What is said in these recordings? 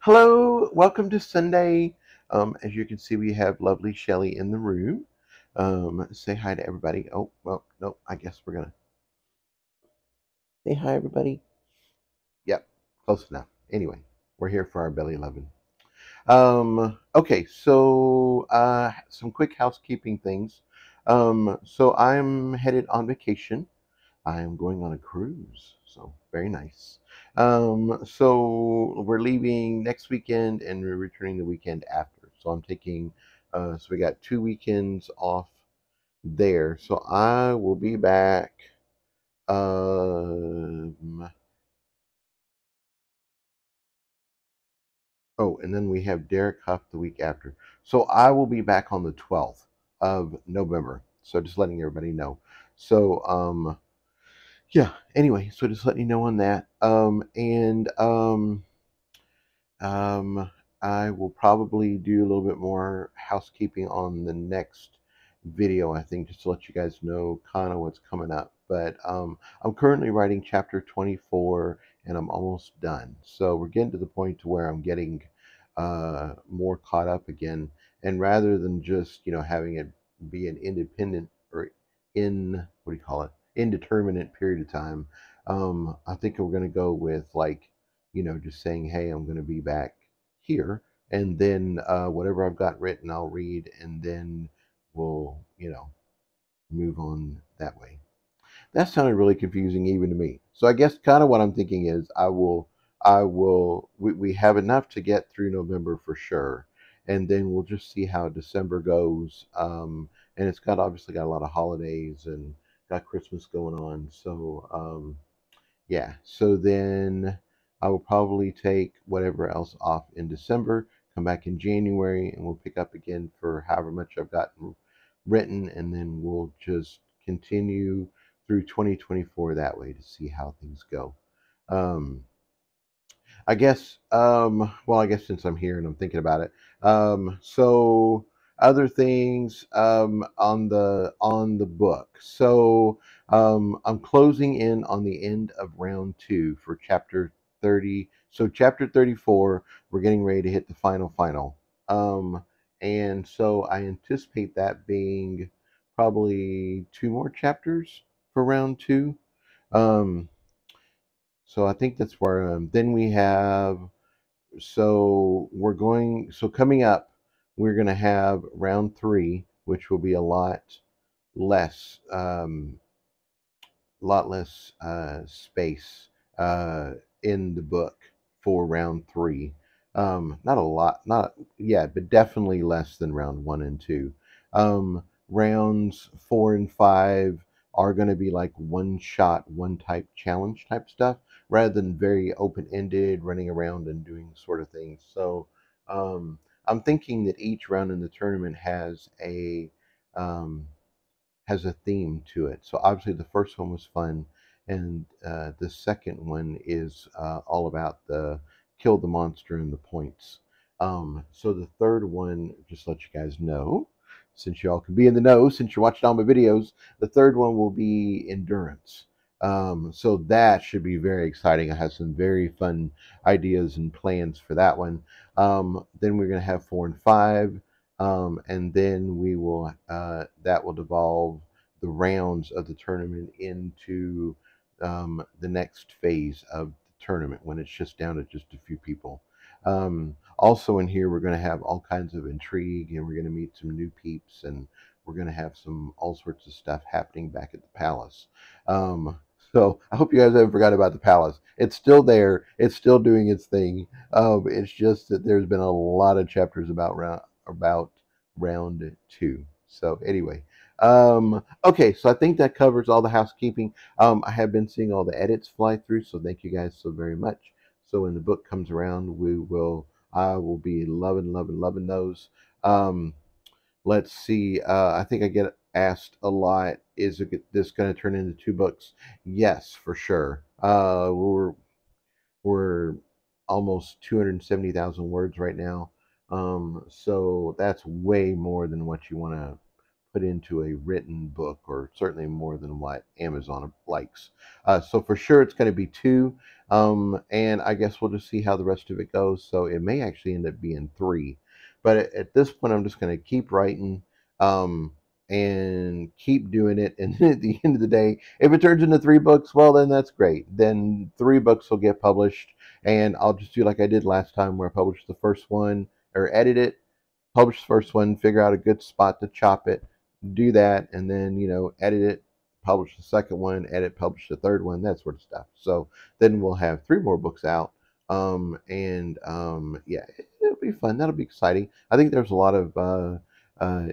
Hello, welcome to Sunday. As you can see, we have lovely Shelly in the room. Say hi to everybody. Oh, well, no, I guess we're gonna say hi, everybody. Yep, close enough. Anyway, we're here for our belly loving. Okay, so some quick housekeeping things. So I'm headed on vacation. I am going on a cruise, so very nice. So we're leaving next weekend and we're returning the weekend after. So I'm taking, so we got 2 weekends off there. So I will be back. Um, oh, and then we have Derek Huff the week after. So I will be back on the 12th of November. So just letting everybody know. So, yeah, anyway, so just letting you know on that. Um, I will probably do a little bit more housekeeping on the next video, I think, just to let you guys know kind of what's coming up. But I'm currently writing chapter 24 and I'm almost done. So we're getting to the point to where I'm getting more caught up again. And rather than just, having it be an independent or what do you call it, indeterminate period of time, I think we're going to go with like, just saying, hey, I'm going to be back here. And then whatever I've got written, I'll read, and then we'll, move on that way. That sounded really confusing even to me. So I guess kind of what I'm thinking is we have enough to get through November for sure. And then we'll just see how December goes. And it's obviously got a lot of holidays and got Christmas going on. So, yeah, so then I will probably take whatever else off in December, come back in January, and we'll pick up again for however much I've got written, and then we'll just continue through 2024 that way to see how things go. Um, I guess since I'm here and I'm thinking about it, so other things on the book. So I'm closing in on the end of round two for chapter 30. So chapter 34, we're getting ready to hit the final. Um, and so I anticipate that being probably two more chapters for round two. Um, so I think that's where then we have so coming up, we're going to have round three, which will be less, um, lot less space in the book for round three. Not a lot, not yeah, but definitely less than round one and two. Rounds four and five are going to be like one shot, one type challenge type stuff, rather than very open ended, running around and doing sort of things. So I'm thinking that each round in the tournament um, has a theme to it. So obviously the first one was fun, and the second one is all about the kill the monster and the points. So the third one, just to let you guys know, since y'all can be in the know, since you're watching all my videos, the third one will be endurance. So that should be very exciting. I have some very fun ideas and plans for that one. Then we're going to have four and five. And then that will devolve the rounds of the tournament into the next phase of the tournament when it's just down to just a few people. Also in here, we're going to have all kinds of intrigue, and we're going to meet some new peeps, and we're going to have some all sorts of stuff happening back at the palace. Um, so I hope you guys haven't forgot about the palace. It's still there. It's still doing its thing. It's just that there's been a lot of chapters about round two. So anyway, okay, so I think that covers all the housekeeping. I have been seeing all the edits fly through, so thank you guys so very much. So when the book comes around, I will be loving those. Um, let's see. I think I get asked a lot, this going to turn into two books? Yes, for sure. We're almost 270,000 words right now. So that's way more than what you want to put into a written book, or certainly more than what Amazon likes. So for sure, it's going to be two, and I guess we'll just see how the rest of it goes. So it may actually end up being three, but at this point, I'm just going to keep writing. Um, and keep doing it. And then at the end of the day, if it turns into three books, well, then that's great. Then three books will get published, and I'll just do like I did last time, where I published the first one or edit it, publish the first one, figure out a good spot to chop it, do that, and then edit it, publish the second one, edit, publish the third one, that sort of stuff. So then we'll have three more books out, and yeah, it'll be fun. That'll be exciting. I think there's a lot of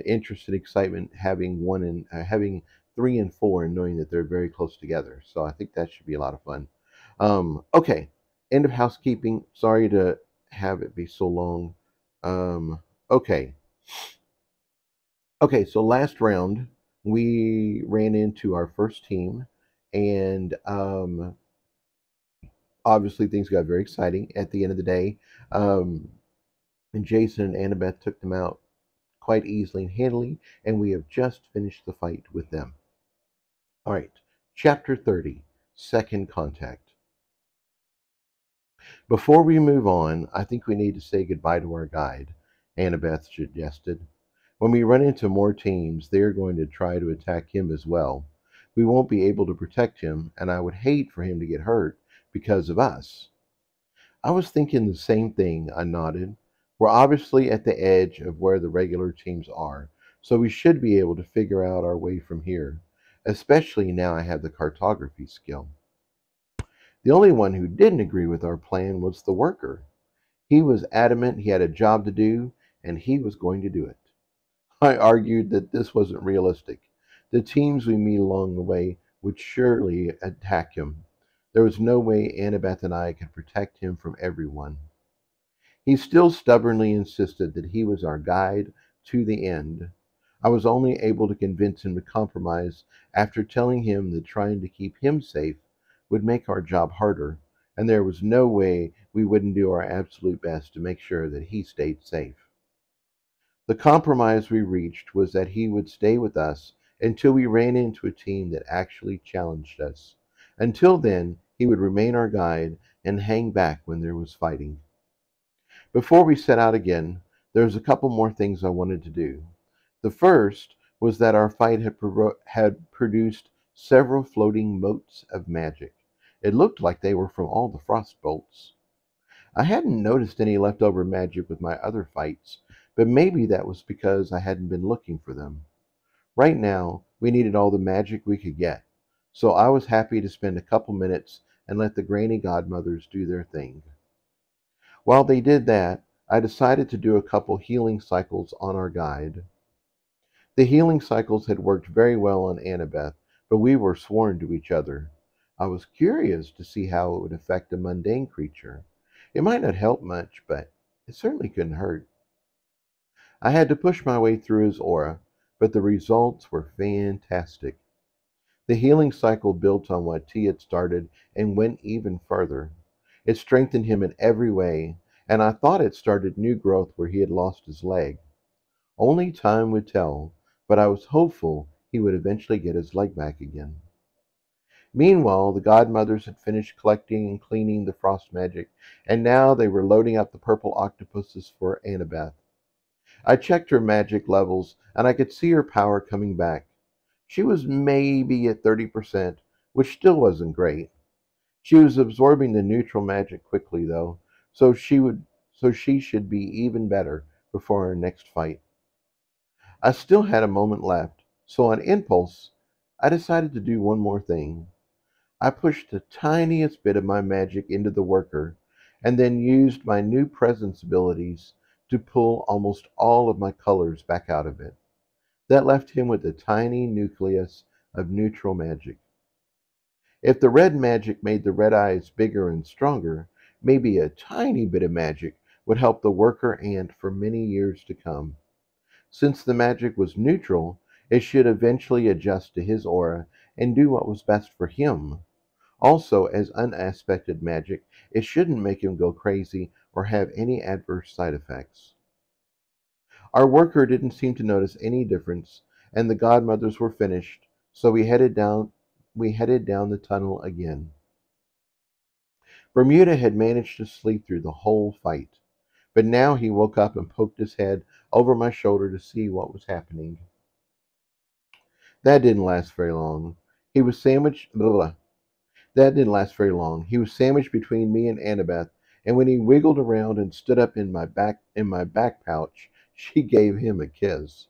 interest and excitement having having three and four, and knowing that they're very close together. So I think that should be a lot of fun. Okay, end of housekeeping. Sorry to have it be so long. Um, okay. Okay, so last round we ran into our first team, and obviously things got very exciting at the end of the day. Um, and Jason and Annabeth took them out quite easily and handily, and we have just finished the fight with them. All right, Chapter 30, Second Contact. Before we move on, I think we need to say goodbye to our guide, Annabeth suggested. When we run into more teams, they're going to try to attack him as well. We won't be able to protect him, and I would hate for him to get hurt because of us. I was thinking the same thing, I nodded. We're obviously at the edge of where the regular teams are, so we should be able to figure out our way from here, especially now I have the cartography skill. The only one who didn't agree with our plan was the worker. He was adamant he had a job to do, and he was going to do it. I argued that this wasn't realistic. The teams we meet along the way would surely attack him. There was no way Annabeth and I could protect him from everyone. He still stubbornly insisted that he was our guide to the end. I was only able to convince him to compromise after telling him that trying to keep him safe would make our job harder, and there was no way we wouldn't do our absolute best to make sure that he stayed safe. The compromise we reached was that he would stay with us until we ran into a team that actually challenged us. Until then, he would remain our guide and hang back when there was fighting. Before we set out again, there was a couple more things I wanted to do. The first was that our fight had produced several floating motes of magic. It looked like they were from all the frost bolts. I hadn't noticed any leftover magic with my other fights, but maybe that was because I hadn't been looking for them. Right now, we needed all the magic we could get, so I was happy to spend a couple minutes and let the granny godmothers do their thing. While they did that, I decided to do a couple healing cycles on our guide. The healing cycles had worked very well on Annabeth, but we were sworn to each other. I was curious to see how it would affect a mundane creature. It might not help much, but it certainly couldn't hurt. I had to push my way through his aura, but the results were fantastic. The healing cycle built on what T had started and went even further. It strengthened him in every way, and I thought it started new growth where he had lost his leg. Only time would tell, but I was hopeful he would eventually get his leg back again. Meanwhile, the godmothers had finished collecting and cleaning the frost magic, and now they were loading up the purple octopuses for Annabeth. I checked her magic levels, and I could see her power coming back. She was maybe at 30%, which still wasn't great. She was absorbing the neutral magic quickly, though, so she should be even better before our next fight. I still had a moment left, so on impulse, I decided to do one more thing. I pushed the tiniest bit of my magic into the worker, and then used my new presence abilities to pull almost all of my colors back out of it. That left him with a tiny nucleus of neutral magic. If the red magic made the red eyes bigger and stronger, maybe a tiny bit of magic would help the worker ant for many years to come. Since the magic was neutral, it should eventually adjust to his aura and do what was best for him. Also, as unaspected magic, it shouldn't make him go crazy or have any adverse side effects. Our worker didn't seem to notice any difference, and the godmothers were finished, so we headed down the tunnel again. Bermuda had managed to sleep through the whole fight, but now he woke up and poked his head over my shoulder to see what was happening. That didn't last very long. He was sandwiched blah, blah. That didn't last very long. He was sandwiched between me and Annabeth, and when he wiggled around and stood up in my back pouch, she gave him a kiss.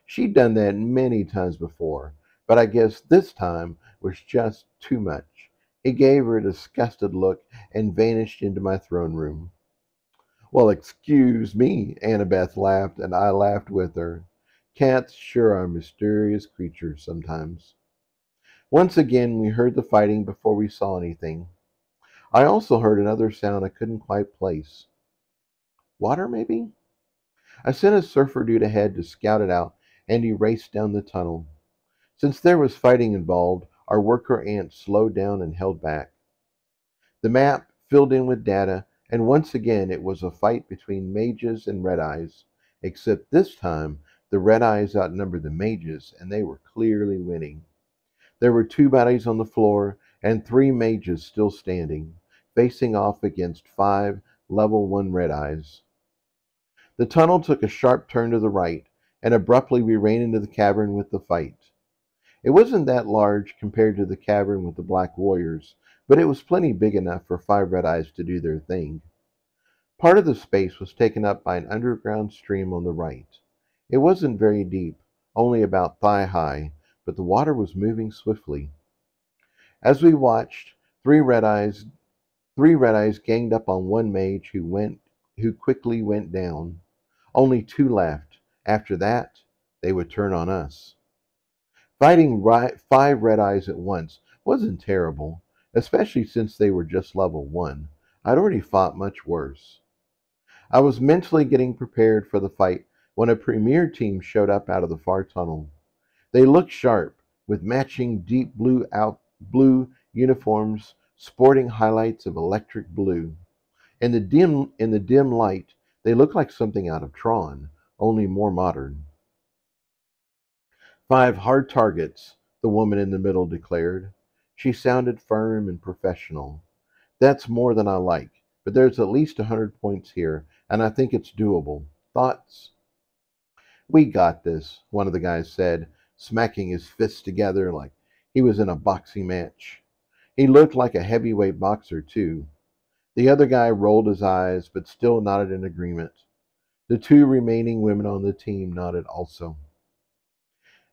She'd done that many times before, but I guess this time was just too much. He gave her a disgusted look and vanished into my throne room. Well, excuse me, Annabeth laughed, and I laughed with her. Cats sure are mysterious creatures sometimes. Once again, we heard the fighting before we saw anything. I also heard another sound I couldn't quite place. Water, maybe? I sent a surfer dude ahead to scout it out, and he raced down the tunnel. Since there was fighting involved, our worker ants slowed down and held back. The map filled in with data, and once again it was a fight between mages and red eyes, except this time the red eyes outnumbered the mages, and they were clearly winning. There were two bodies on the floor, and three mages still standing, facing off against five level 1 red eyes. The tunnel took a sharp turn to the right, and abruptly we ran into the cavern with the fight. It wasn't that large compared to the cavern with the Black Warriors, but it was plenty big enough for five red eyes to do their thing. Part of the space was taken up by an underground stream on the right. It wasn't very deep, only about thigh high, but the water was moving swiftly. As we watched, three red eyes ganged up on one mage who quickly went down. Only two left. After that, they would turn on us. Fighting five red eyes at once wasn't terrible, especially since they were just level 1. I'd already fought much worse. I was mentally getting prepared for the fight when a premier team showed up out of the far tunnel. They looked sharp, with matching deep blue uniforms sporting highlights of electric blue. In the dim light, they looked like something out of Tron, only more modern. "5 hard targets," the woman in the middle declared. She sounded firm and professional. "That's more than I like, but there's at least 100 points here, and I think it's doable. Thoughts?" "We got this," one of the guys said, smacking his fists together like he was in a boxing match. He looked like a heavyweight boxer, too. The other guy rolled his eyes, but still nodded in agreement. The two remaining women on the team nodded also.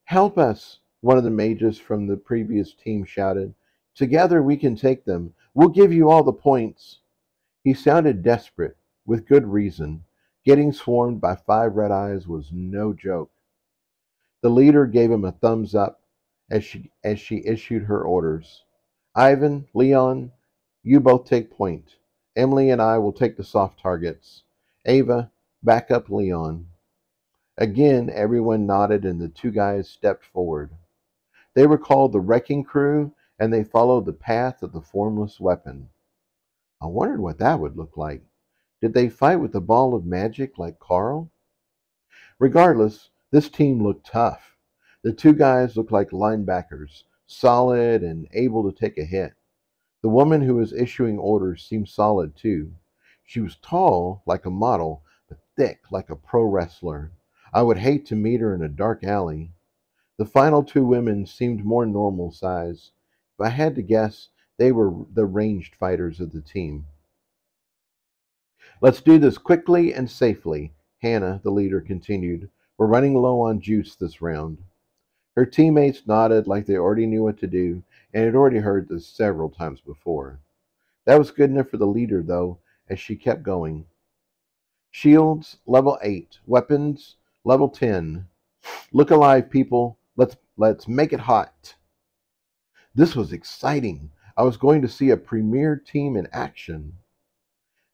"Help us," one of the mages from the previous team shouted. "Together we can take them. We'll give you all the points." He sounded desperate, with good reason. Getting swarmed by 5 red eyes was no joke. The leader gave him a thumbs up as she issued her orders. "Ivan, Leon, you both take point. Emily and I will take the soft targets. Ava, back up Leon." Again, everyone nodded and the two guys stepped forward. They were called the Wrecking Crew, and they followed the path of the formless weapon. I wondered what that would look like. Did they fight with a ball of magic like Carl? Regardless, this team looked tough. The two guys looked like linebackers, solid and able to take a hit. The woman who was issuing orders seemed solid too. She was tall, like a model, but thick, like a pro wrestler. I would hate to meet her in a dark alley. The final two women seemed more normal size. If I had to guess, they were the ranged fighters of the team. "Let's do this quickly and safely," Hannah, the leader, continued. "We're running low on juice this round." Her teammates nodded like they already knew what to do and had already heard this several times before. That was good enough for the leader, though, as she kept going. "Shields, level 8. Weapons, level 10. Look alive, people. Let's make it hot." This was exciting. I was going to see a premier team in action.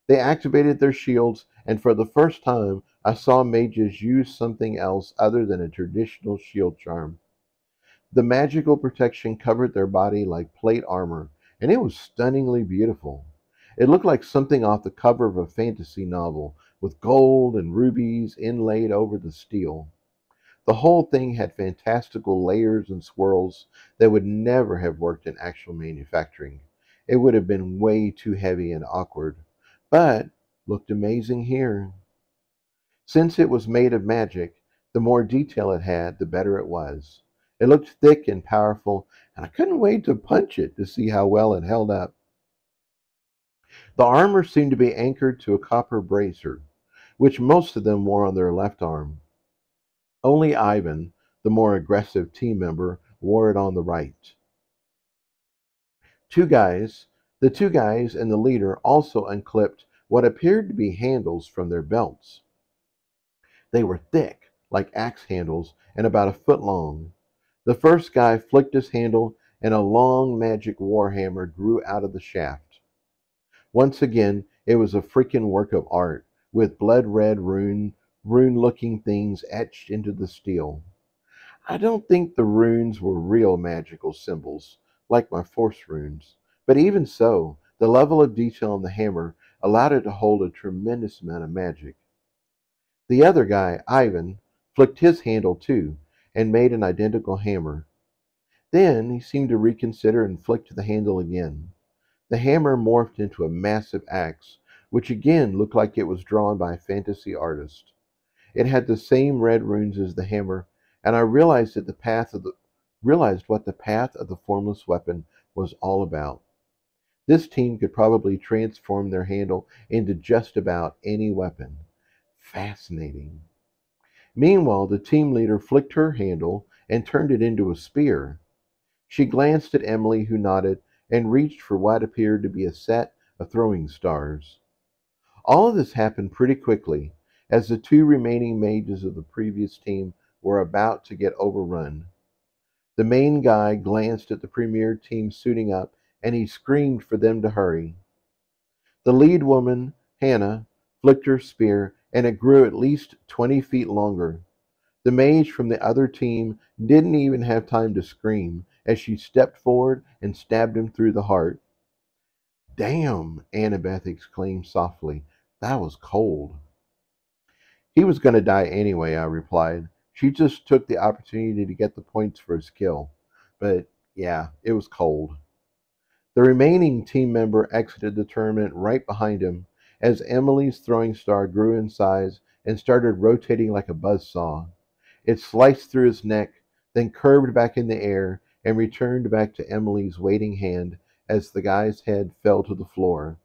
They activated their shields, and for the first time, I saw mages use something else other than a traditional shield charm. The magical protection covered their body like plate armor, and it was stunningly beautiful. It looked like something off the cover of a fantasy novel, with gold and rubies inlaid over the steel. The whole thing had fantastical layers and swirls that would never have worked in actual manufacturing. It would have been way too heavy and awkward, but looked amazing here. Since it was made of magic, the more detail it had, the better it was. It looked thick and powerful, and I couldn't wait to punch it to see how well it held up. The armor seemed to be anchored to a copper bracer, which most of them wore on their left arm. Only Ivan, the more aggressive team member, wore it on the right. Two guys, the two guys and the leader also unclipped what appeared to be handles from their belts. They were thick, like axe handles, and about a foot long. The first guy flicked his handle, and a long magic warhammer grew out of the shaft. Once again, it was a freaking work of art, with blood red rune-looking things etched into the steel. I don't think the runes were real magical symbols, like my force runes, but even so, the level of detail on the hammer allowed it to hold a tremendous amount of magic. The other guy, Ivan, flicked his handle too, and made an identical hammer. Then he seemed to reconsider and flicked the handle again. The hammer morphed into a massive axe, which again looked like it was drawn by a fantasy artist. It had the same red runes as the hammer, and I realized what the path of the formless weapon was all about. This team could probably transform their handle into just about any weapon. Fascinating. Meanwhile, the team leader flicked her handle and turned it into a spear. She glanced at Emily, who nodded, and reached for what appeared to be a set of throwing stars. All of this happened pretty quickly, as the two remaining mages of the previous team were about to get overrun. The main guy glanced at the premier team suiting up, and he screamed for them to hurry. The lead woman, Hannah, flicked her spear, and it grew at least 20 feet longer. The mage from the other team didn't even have time to scream as she stepped forward and stabbed him through the heart. Damn, Annabeth exclaimed softly. That was cold. He was going to die anyway, I replied. She just took the opportunity to get the points for his kill. But yeah, it was cold. The remaining team member exited the tournament right behind him as Emily's throwing star grew in size and started rotating like a buzzsaw. It sliced through his neck, then curved back in the air and returned back to Emily's waiting hand as the guy's head fell to the floor.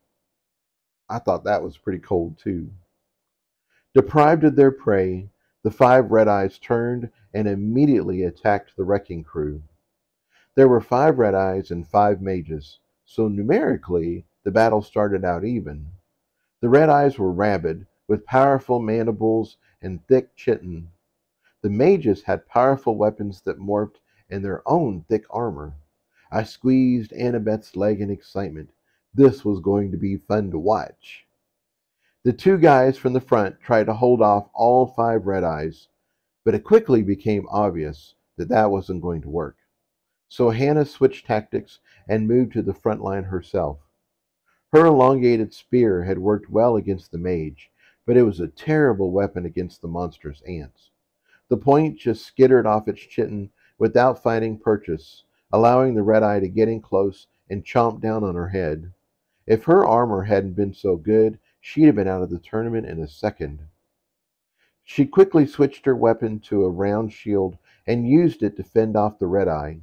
I thought that was pretty cold, too. Deprived of their prey, the five Red Eyes turned and immediately attacked the wrecking crew. There were 5 Red Eyes and 5 mages, so numerically the battle started out even. The Red Eyes were rabid, with powerful mandibles and thick chitin. The mages had powerful weapons that morphed in their own thick armor. I squeezed Annabeth's leg in excitement. This was going to be fun to watch. The two guys from the front tried to hold off all 5 Red Eyes, but it quickly became obvious that that wasn't going to work. So Hannah switched tactics and moved to the front line herself. Her elongated spear had worked well against the mage, but it was a terrible weapon against the monstrous ants. The point just skittered off its chitin without finding purchase, allowing the red eye to get in close and chomp down on her head. If her armor hadn't been so good, she'd have been out of the tournament in a second. She quickly switched her weapon to a round shield and used it to fend off the red eye.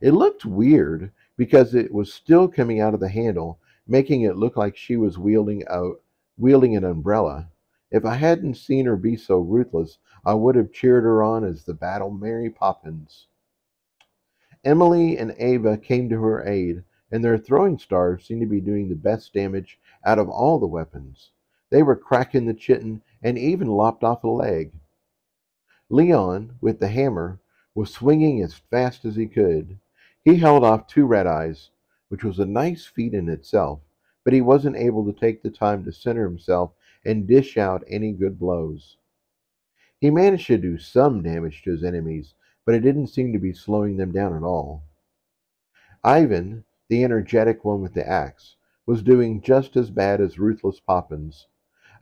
It looked weird because it was still coming out of the handle, making it look like she was wielding an umbrella. If I hadn't seen her be so ruthless, I would have cheered her on as the battle Mary Poppins. Emily and Ava came to her aid, and their throwing stars seemed to be doing the best damage out of all the weapons. They were cracking the chitin and even lopped off a leg. Leon, with the hammer, was swinging as fast as he could. He held off 2 Red Eyes, which was a nice feat in itself, but he wasn't able to take the time to center himself and dish out any good blows. He managed to do some damage to his enemies, but it didn't seem to be slowing them down at all. Ivan, the energetic one with the axe, was doing just as bad as Ruthless Poppins.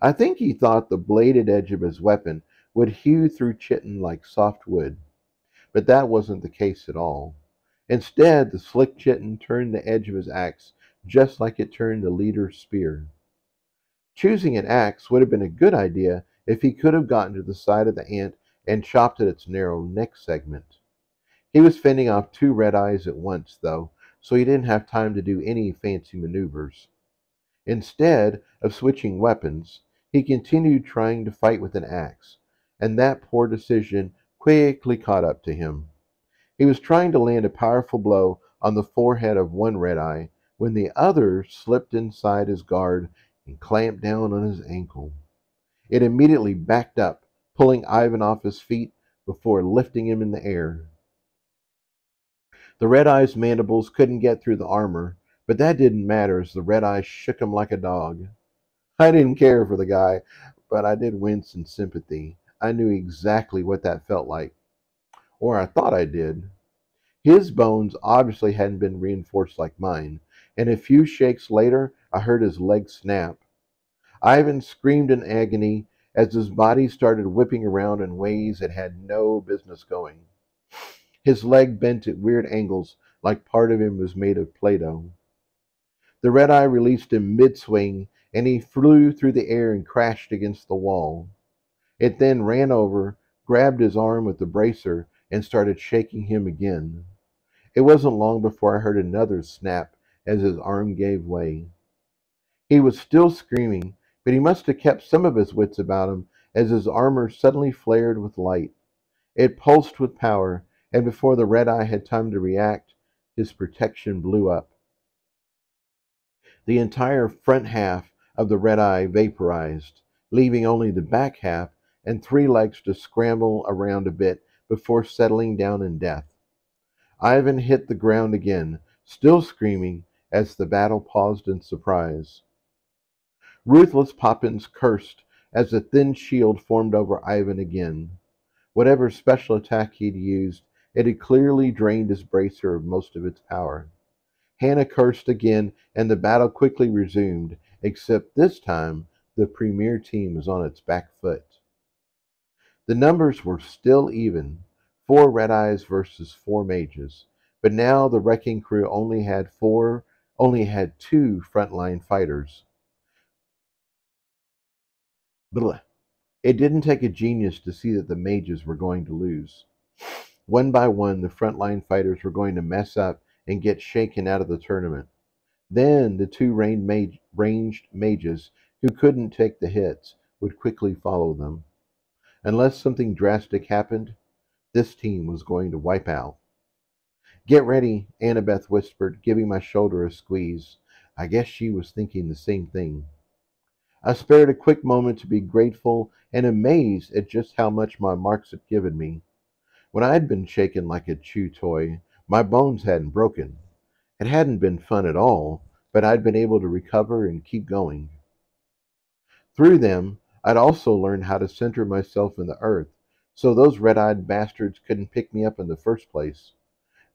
I think he thought the bladed edge of his weapon would hew through chitin like soft wood. But that wasn't the case at all. Instead, the slick chitin turned the edge of his axe just like it turned the leader's spear. Choosing an axe would have been a good idea if he could have gotten to the side of the ant and chopped at its narrow neck segment. He was fending off two red eyes at once, though, so he didn't have time to do any fancy maneuvers. Instead of switching weapons, he continued trying to fight with an axe, and that poor decision quickly caught up to him. He was trying to land a powerful blow on the forehead of one red eye when the other slipped inside his guard and clamped down on his ankle. It immediately backed up, pulling Ivan off his feet before lifting him in the air. The red eye's mandibles couldn't get through the armor, but that didn't matter as the red eye shook him like a dog. I didn't care for the guy, but I did wince in sympathy. I knew exactly what that felt like, or I thought I did. His bones obviously hadn't been reinforced like mine, and a few shakes later I heard his leg snap. Ivan screamed in agony as his body started whipping around in ways it had no business going. His leg bent at weird angles like part of him was made of Play-Doh. The red eye released him mid-swing, and he flew through the air and crashed against the wall. It then ran over, grabbed his arm with the bracer, and started shaking him again. It wasn't long before I heard another snap as his arm gave way. He was still screaming, but he must have kept some of his wits about him as his armor suddenly flared with light. It pulsed with power, and before the red eye had time to react, his protection blew up. The entire front half of the red eye vaporized, leaving only the back half and three legs to scramble around a bit before settling down in death. Ivan hit the ground again, still screaming, as the battle paused in surprise. Ruthless Poppins cursed as a thin shield formed over Ivan again. Whatever special attack he'd used, it had clearly drained his bracer of most of its power. Hannah cursed again, and the battle quickly resumed, except this time the premier team was on its back foot. The numbers were still even, 4 red eyes versus 4 mages, but now the wrecking crew only had 2 frontline fighters. Blah. It didn't take a genius to see that the mages were going to lose. One by one, the frontline fighters were going to mess up and get shaken out of the tournament. Then the 2 ranged mages who couldn't take the hits would quickly follow them. Unless something drastic happened, this team was going to wipe out. Get ready, Annabeth whispered, giving my shoulder a squeeze. I guess she was thinking the same thing. I spared a quick moment to be grateful and amazed at just how much my marks had given me. When I had been shaken like a chew toy, my bones hadn't broken. It hadn't been fun at all, but I'd been able to recover and keep going. Through them, I'd also learned how to center myself in the earth, so those red-eyed bastards couldn't pick me up in the first place.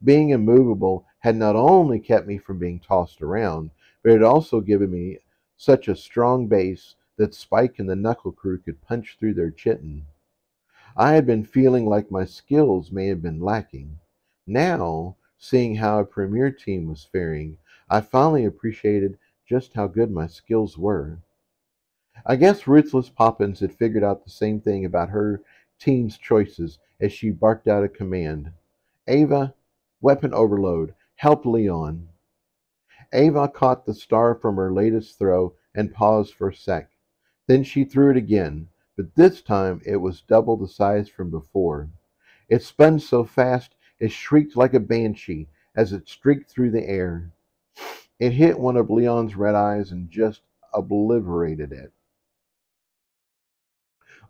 Being immovable had not only kept me from being tossed around, but it had also given me such a strong base that Spike and the Knuckle crew could punch through their chitin. I had been feeling like my skills may have been lacking. Now, seeing how a premier team was faring, I finally appreciated just how good my skills were. I guess Ruthless Poppins had figured out the same thing about her team's choices as she barked out a command. Ava, weapon overload, help Leon. Ava caught the star from her latest throw and paused for a sec. Then she threw it again, but this time it was double the size from before. It spun so fast it shrieked like a banshee as it streaked through the air. It hit one of Leon's red eyes and just obliterated it.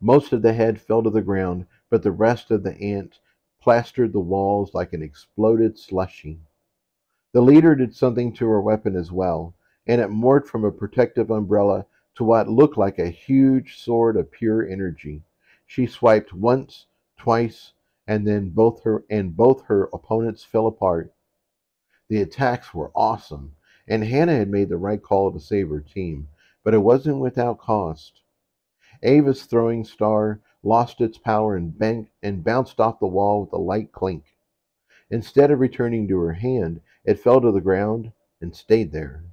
Most of the head fell to the ground, but the rest of the ant plastered the walls like an exploded slushy. The leader did something to her weapon as well, and it morphed from a protective umbrella to what looked like a huge sword of pure energy. She swiped once, twice, and then both her opponents fell apart. The attacks were awesome, and Hannah had made the right call to save her team, but it wasn't without cost. Ava's throwing star lost its power and bounced off the wall with a light clink. Instead of returning to her hand, it fell to the ground and stayed there.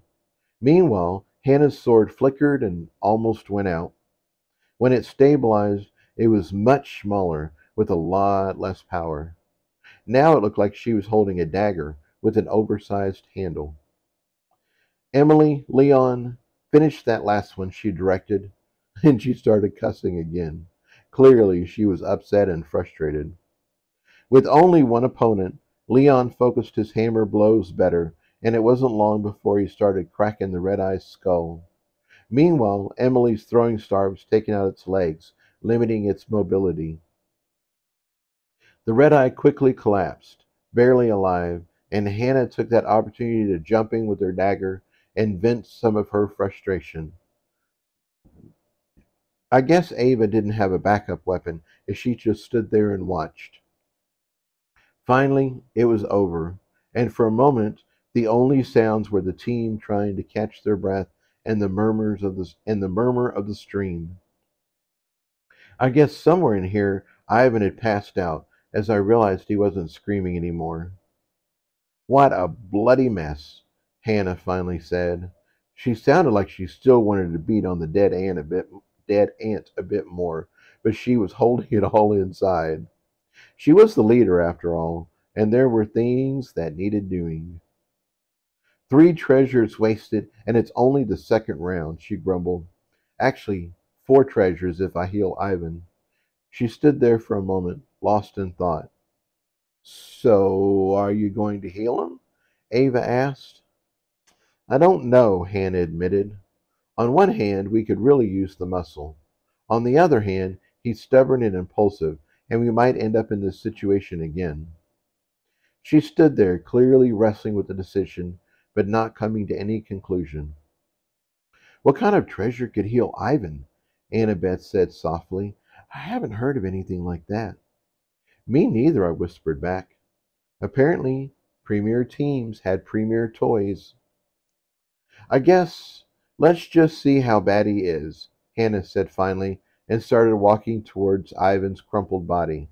Meanwhile, Hannah's sword flickered and almost went out. When it stabilized, it was much smaller, with a lot less power. Now it looked like she was holding a dagger with an oversized handle. Emily, Leon, finish that last one, she directed, and she started cussing again. Clearly, she was upset and frustrated. With only one opponent, Leon focused his hammer blows better, and it wasn't long before he started cracking the red eye's skull. Meanwhile, Emily's throwing star was taking out its legs, limiting its mobility. The red eye quickly collapsed, barely alive, and Hannah took that opportunity to jump in with her dagger and vent some of her frustration. I guess Ava didn't have a backup weapon as she just stood there and watched. Finally, it was over, and for a moment the only sounds were the team trying to catch their breath and the murmur of the stream. I guess somewhere in here Ivan had passed out as I realized he wasn't screaming anymore. What a bloody mess, Hannah finally said. She sounded like she still wanted to beat on the dead ant a bit more, but she was holding it all inside. She was the leader after all, and there were things that needed doing. 3 treasures wasted, and it's only the second round, she grumbled. Actually, 4 treasures if I heal Ivan. She stood there for a moment, lost in thought. So, are you going to heal him? Ava asked. I don't know, Hannah admitted. On one hand, we could really use the muscle. On the other hand, he's stubborn and impulsive, and we might end up in this situation again. She stood there, clearly wrestling with the decision, but not coming to any conclusion. What kind of treasure could heal Ivan? Annabeth said softly. I haven't heard of anything like that. Me neither, I whispered back. Apparently, premier teams had premier toys. I guess let's just see how bad he is, Hannah said finally, and started walking towards Ivan's crumpled body.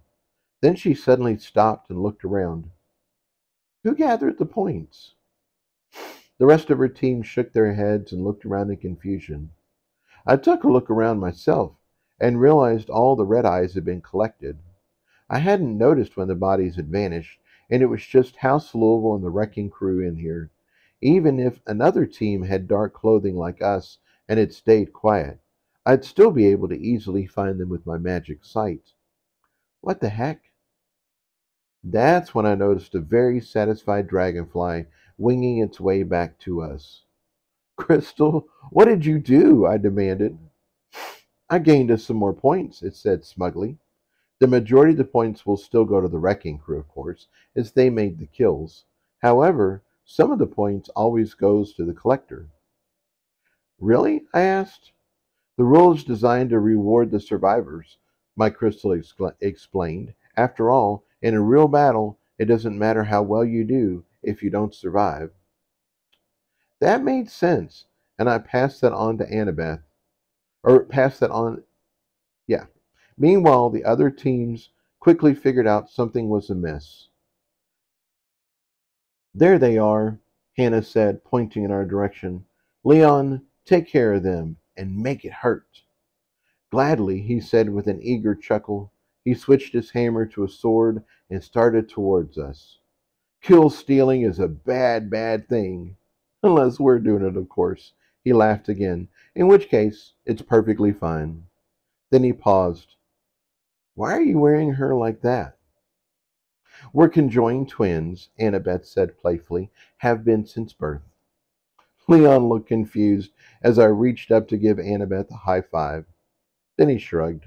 Then she suddenly stopped and looked around. Who gathered the points? The rest of her team shook their heads and looked around in confusion. I took a look around myself and realized all the red eyes had been collected. I hadn't noticed when the bodies had vanished, and it was just House Louisville and the wrecking crew in here. Even if another team had dark clothing like us and had stayed quiet, I'd still be able to easily find them with my magic sight. What the heck? That's when I noticed a very satisfied dragonfly winging its way back to us. Crystal, what did you do? I demanded. I gained us some more points, it said smugly. The majority of the points will still go to the wrecking crew, of course, as they made the kills. However, some of the points always goes to the collector. Really? I asked. The rule is designed to reward the survivors, my crystal explained. After all, in a real battle, it doesn't matter how well you do if you don't survive. That made sense, and I passed that on to Annabeth. Or passed that on, yeah. Meanwhile, the other teams quickly figured out something was amiss. There they are, Hannah said, pointing in our direction. Leon, take care of them and make it hurt. Gladly, he said with an eager chuckle. He switched his hammer to a sword and started towards us. Kill stealing is a bad, bad thing. Unless we're doing it, of course. He laughed again, in which case it's perfectly fine. Then he paused. Why are you wearing her like that? We're conjoined twins, Annabeth said playfully, have been since birth. Leon looked confused as I reached up to give Annabeth a high five. Then he shrugged.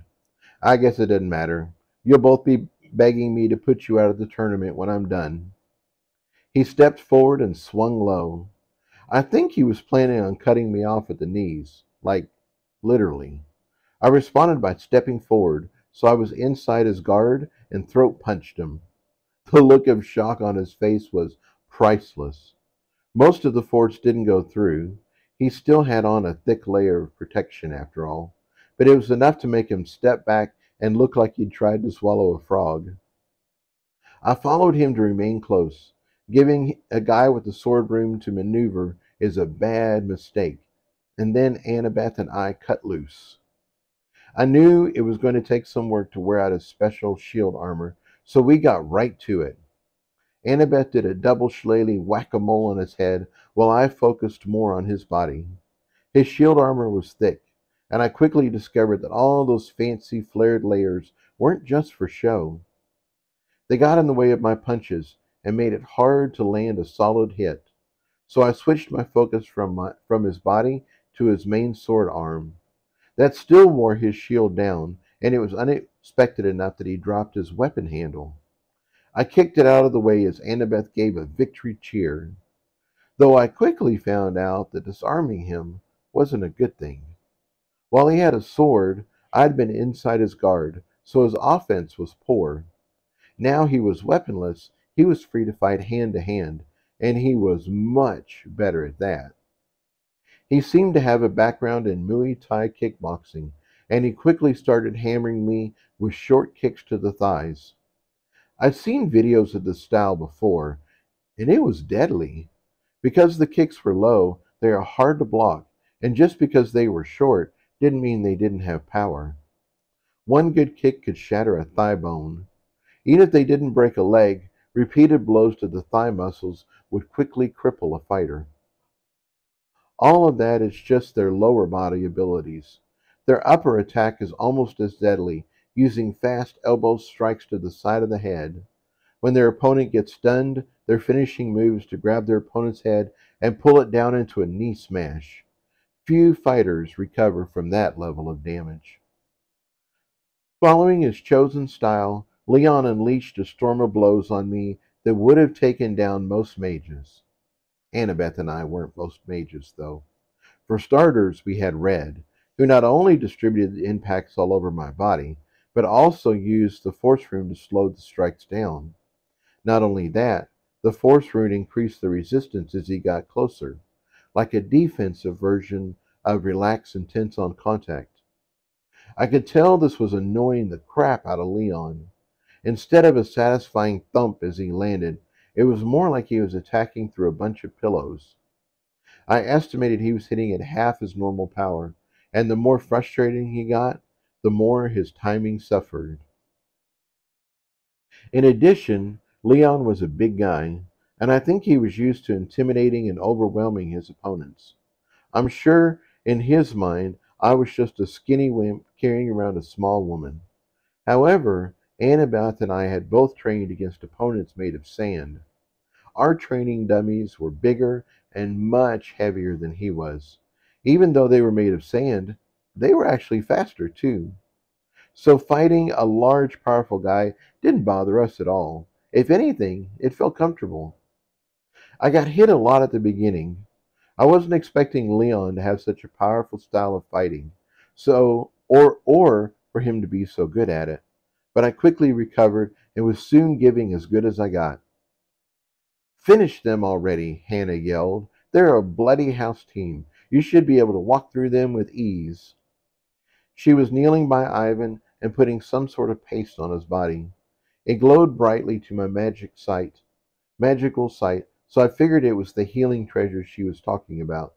I guess it doesn't matter. You'll both be begging me to put you out of the tournament when I'm done. He stepped forward and swung low. I think he was planning on cutting me off at the knees, like literally. I responded by stepping forward, so I was inside his guard and throat punched him. The look of shock on his face was priceless. Most of the force didn't go through. He still had on a thick layer of protection after all, but it was enough to make him step back and looked like he'd tried to swallow a frog. I followed him to remain close. Giving a guy with a sword room to maneuver is a bad mistake. And then Annabeth and I cut loose. I knew it was going to take some work to wear out his special shield armor, so we got right to it. Annabeth did a double shillelagh whack-a-mole on his head, while I focused more on his body. His shield armor was thick, and I quickly discovered that all those fancy flared layers weren't just for show. They got in the way of my punches and made it hard to land a solid hit. So I switched my focus from his body to his main sword arm. That still wore his shield down, and it was unexpected enough that he dropped his weapon handle. I kicked it out of the way as Annabeth gave a victory cheer, though I quickly found out that disarming him wasn't a good thing. While he had a sword, I'd been inside his guard, so his offense was poor. Now he was weaponless, he was free to fight hand to hand, and he was much better at that. He seemed to have a background in Muay Thai kickboxing, and he quickly started hammering me with short kicks to the thighs. I'd seen videos of this style before, and it was deadly. Because the kicks were low, they are hard to block, and just because they were short didn't mean they didn't have power. One good kick could shatter a thigh bone. Even if they didn't break a leg, repeated blows to the thigh muscles would quickly cripple a fighter. All of that is just their lower body abilities. Their upper attack is almost as deadly, using fast elbow strikes to the side of the head. When their opponent gets stunned, their finishing move is to grab their opponent's head and pull it down into a knee smash. Few fighters recover from that level of damage. Following his chosen style, Leon unleashed a storm of blows on me that would have taken down most mages. Annabeth and I weren't most mages, though. For starters, we had Red, who not only distributed the impacts all over my body, but also used the Force Rune to slow the strikes down. Not only that, the Force Rune increased the resistance as he got closer, like a defensive version of Relax and Tense on Contact. I could tell this was annoying the crap out of Leon. Instead of a satisfying thump as he landed, it was more like he was attacking through a bunch of pillows. I estimated he was hitting at half his normal power, and the more frustrating he got, the more his timing suffered. In addition, Leon was a big guy, and I think he was used to intimidating and overwhelming his opponents. I'm sure in his mind I was just a skinny wimp carrying around a small woman. However, Annabeth and I had both trained against opponents made of sand. Our training dummies were bigger and much heavier than he was. Even though they were made of sand, they were actually faster too. So fighting a large, powerful guy didn't bother us at all. If anything, it felt comfortable. I got hit a lot at the beginning. I wasn't expecting Leon to have such a powerful style of fighting, or for him to be so good at it. But I quickly recovered and was soon giving as good as I got. Finish them already, Hannah yelled. They're a bloody house team. You should be able to walk through them with ease. She was kneeling by Ivan and putting some sort of paste on his body. It glowed brightly to my magical sight, so I figured it was the healing treasure she was talking about.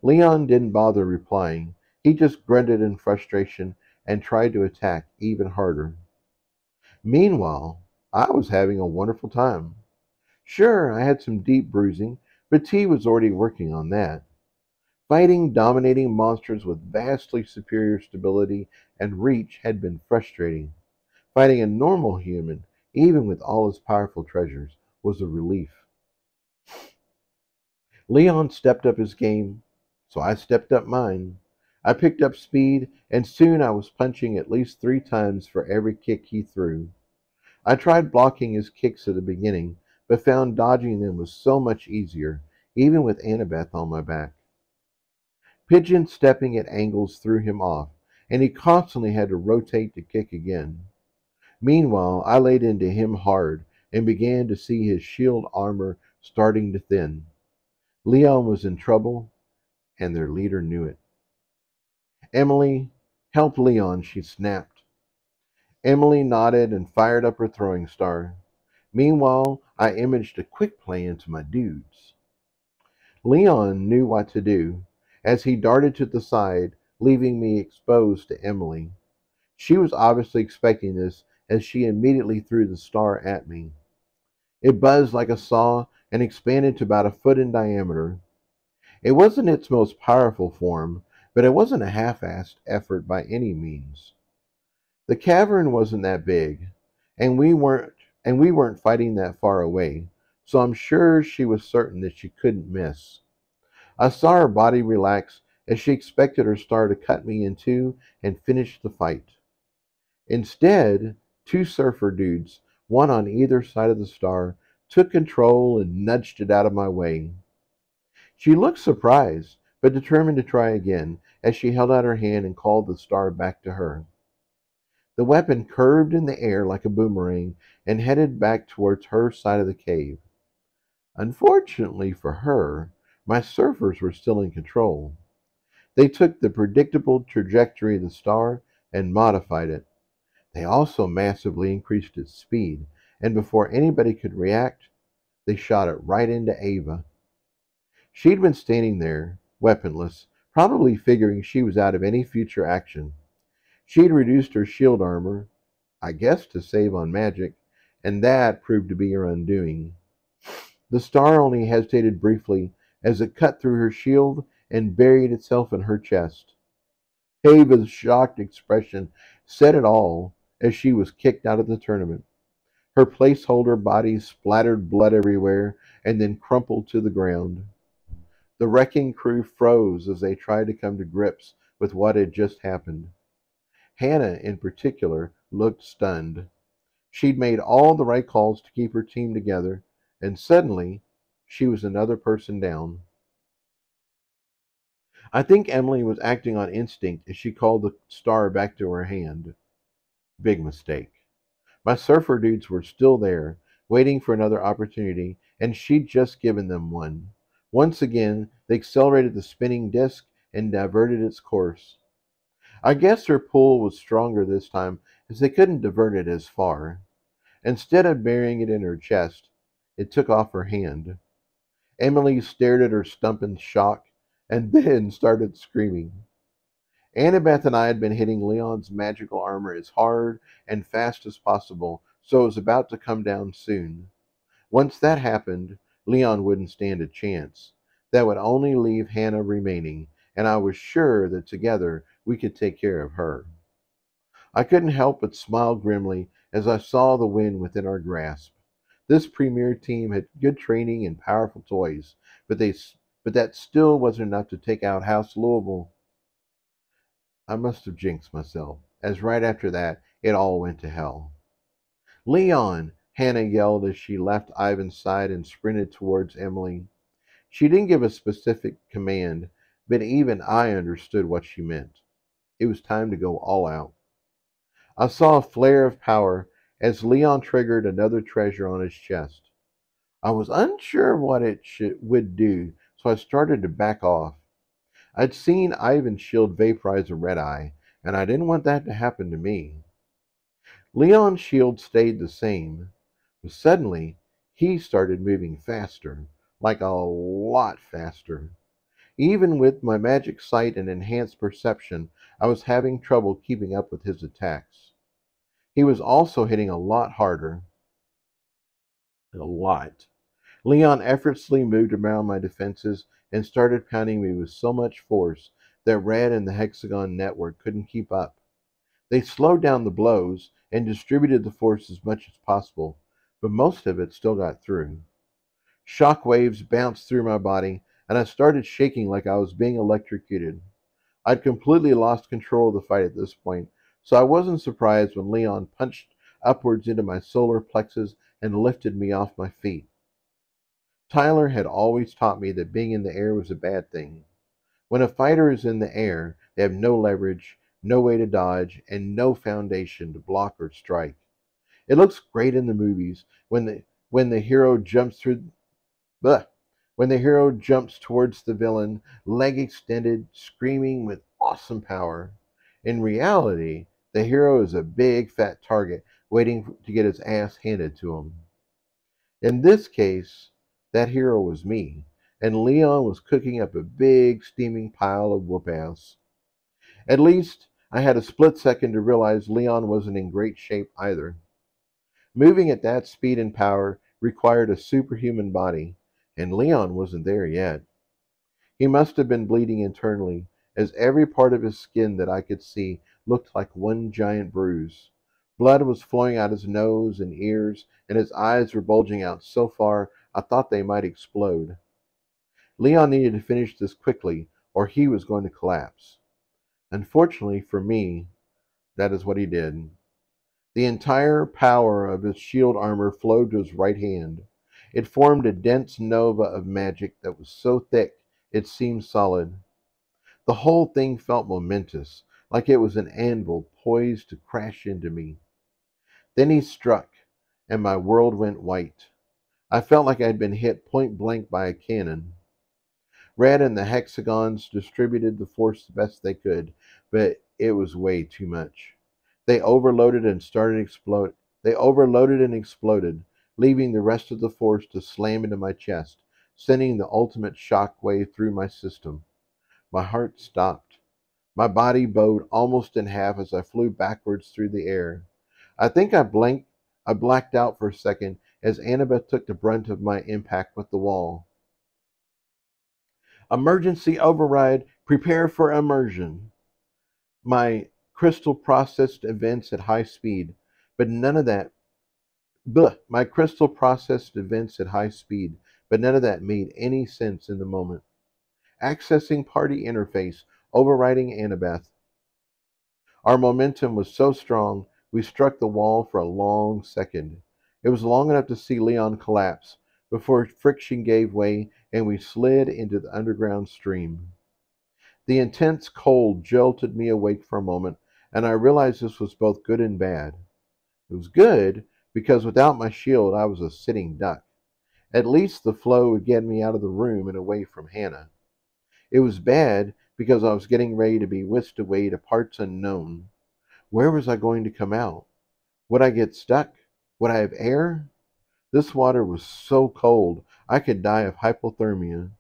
Leon didn't bother replying. He just grunted in frustration and tried to attack even harder. Meanwhile, I was having a wonderful time. Sure, I had some deep bruising, but T was already working on that. Fighting dominating monsters with vastly superior stability and reach had been frustrating. Fighting a normal human, even with all his powerful treasures, was a relief. Leon stepped up his game, so I stepped up mine. I picked up speed, and soon I was punching at least 3 times for every kick he threw. I tried blocking his kicks at the beginning, but found dodging them was so much easier, even with Annabeth on my back. Pigeon stepping at angles threw him off, and he constantly had to rotate to kick again. Meanwhile, I laid into him hard and began to see his shield armor starting to thin. Leon was in trouble, and their leader knew it. Emily, Help Leon, she snapped. Emily nodded and fired up her throwing star. Meanwhile, I imaged a quick play into my dudes. Leon knew what to do, as he darted to the side, leaving me exposed to Emily. She was obviously expecting this, as she immediately threw the star at me. It buzzed like a saw and expanded to about a foot in diameter. It wasn't its most powerful form, but it wasn't a half-assed effort by any means. The cavern wasn't that big, and we weren't fighting that far away, so I'm sure she was certain that she couldn't miss. I saw her body relax as she expected her star to cut me in two and finish the fight. Instead, two surfer dudes, one on either side of the star, took control and nudged it out of my way. She looked surprised, but determined to try again as she held out her hand and called the star back to her. The weapon curved in the air like a boomerang and headed back towards her side of the cave. Unfortunately for her, my surfers were still in control. They took the predictable trajectory of the star and modified it. They also massively increased its speed, and before anybody could react, they shot it right into Ava. She'd been standing there, weaponless, probably figuring she was out of any future action. She'd reduced her shield armor, I guess to save on magic, and that proved to be her undoing. The star only hesitated briefly as it cut through her shield and buried itself in her chest. Ava's shocked expression said it all as she was kicked out of the tournament. Her placeholder body splattered blood everywhere and then crumpled to the ground. The wrecking crew froze as they tried to come to grips with what had just happened. Hannah, in particular, looked stunned. She'd made all the right calls to keep her team together, and suddenly she was another person down. I think Emily was acting on instinct as she called the star back to her hand. Big mistake. My surfer dudes were still there, waiting for another opportunity, and she'd just given them one. Once again, they accelerated the spinning disk and diverted its course. I guess her pull was stronger this time, as they couldn't divert it as far. Instead of burying it in her chest, it took off her hand. Emily stared at her stump in shock, and then started screaming. Annabeth and I had been hitting Leon's magical armor as hard and fast as possible, so it was about to come down soon. Once that happened, Leon wouldn't stand a chance. That would only leave Hannah remaining, and I was sure that together we could take care of her. I couldn't help but smile grimly as I saw the win within our grasp. This premier team had good training and powerful toys, but that still wasn't enough to take out House Louisville. I must have jinxed myself, as right after that it all went to hell. Leon! Hannah yelled as she left Ivan's side and sprinted towards Emily. She didn't give a specific command, but even I understood what she meant. It was time to go all out. I saw a flare of power as Leon triggered another treasure on his chest. I was unsure of what would do, so I started to back off. I'd seen Ivan's shield vaporize a red eye, and I didn't want that to happen to me. Leon's shield stayed the same, but suddenly he started moving faster, like a lot faster. Even with my magic sight and enhanced perception, I was having trouble keeping up with his attacks. He was also hitting a lot harder. A lot. Leon effortlessly moved around my defenses and started pounding me with so much force that Red and the Hexagon network couldn't keep up. They slowed down the blows and distributed the force as much as possible, but most of it still got through. Shock waves bounced through my body, and I started shaking like I was being electrocuted. I'd completely lost control of the fight at this point, so I wasn't surprised when Leon punched upwards into my solar plexus and lifted me off my feet. Tyler had always taught me that being in the air was a bad thing. When a fighter is in the air, they have no leverage, no way to dodge, and no foundation to block or strike. It looks great in the movies when the hero jumps through bleh, when the hero jumps towards the villain, leg extended, screaming with awesome power. In reality, the hero is a big fat target waiting to get his ass handed to him. In this case, that hero was me, and Leon was cooking up a big steaming pile of whoop ass. At least, I had a split second to realize Leon wasn't in great shape either. Moving at that speed and power required a superhuman body, and Leon wasn't there yet. He must have been bleeding internally, as every part of his skin that I could see looked like one giant bruise. Blood was flowing out his nose and ears, and his eyes were bulging out so far I thought they might explode. Leon needed to finish this quickly, or he was going to collapse. Unfortunately for me, that is what he did. The entire power of his shield armor flowed to his right hand. It formed a dense nova of magic that was so thick it seemed solid. The whole thing felt momentous, like it was an anvil poised to crash into me. Then he struck, and my world went white. I felt like I had been hit point blank by a cannon. Red and the hexagons distributed the force the best they could, but it was way too much. They overloaded and started explode. They overloaded and exploded, leaving the rest of the force to slam into my chest, sending the ultimate shock wave through my system. My heart stopped. My body bowed almost in half as I flew backwards through the air. I think I blacked out for a second as Annabeth took the brunt of my impact with the wall. Emergency override, prepare for immersion. My crystal processed events at high speed, but none of that. My crystal processed events at high speed, but none of that made any sense in the moment. Accessing party interface, overriding Annabeth. Our momentum was so strong, we struck the wall for a long second. It was long enough to see Leon collapse, before friction gave way and we slid into the underground stream. The intense cold jolted me awake for a moment, and I realized this was both good and bad. It was good because without my shield I was a sitting duck. At least the flow would get me out of the room and away from Hannah. It was bad because I was getting ready to be whisked away to parts unknown. Where was I going to come out? Would I get stuck? Would I have air? This water was so cold I could die of hypothermia.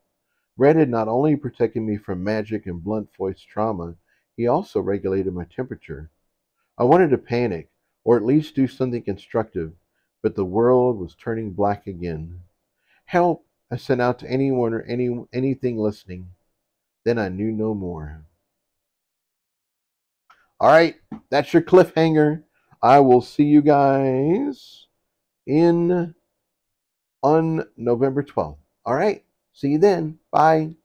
Red had not only protected me from magic and blunt force trauma, he also regulated my temperature. I wanted to panic, or at least do something constructive, but the world was turning black again. Help! I sent out to anyone or anything listening. Then I knew no more. All right, that's your cliffhanger. I will see you guys in on November 12th. All right, see you then. Bye.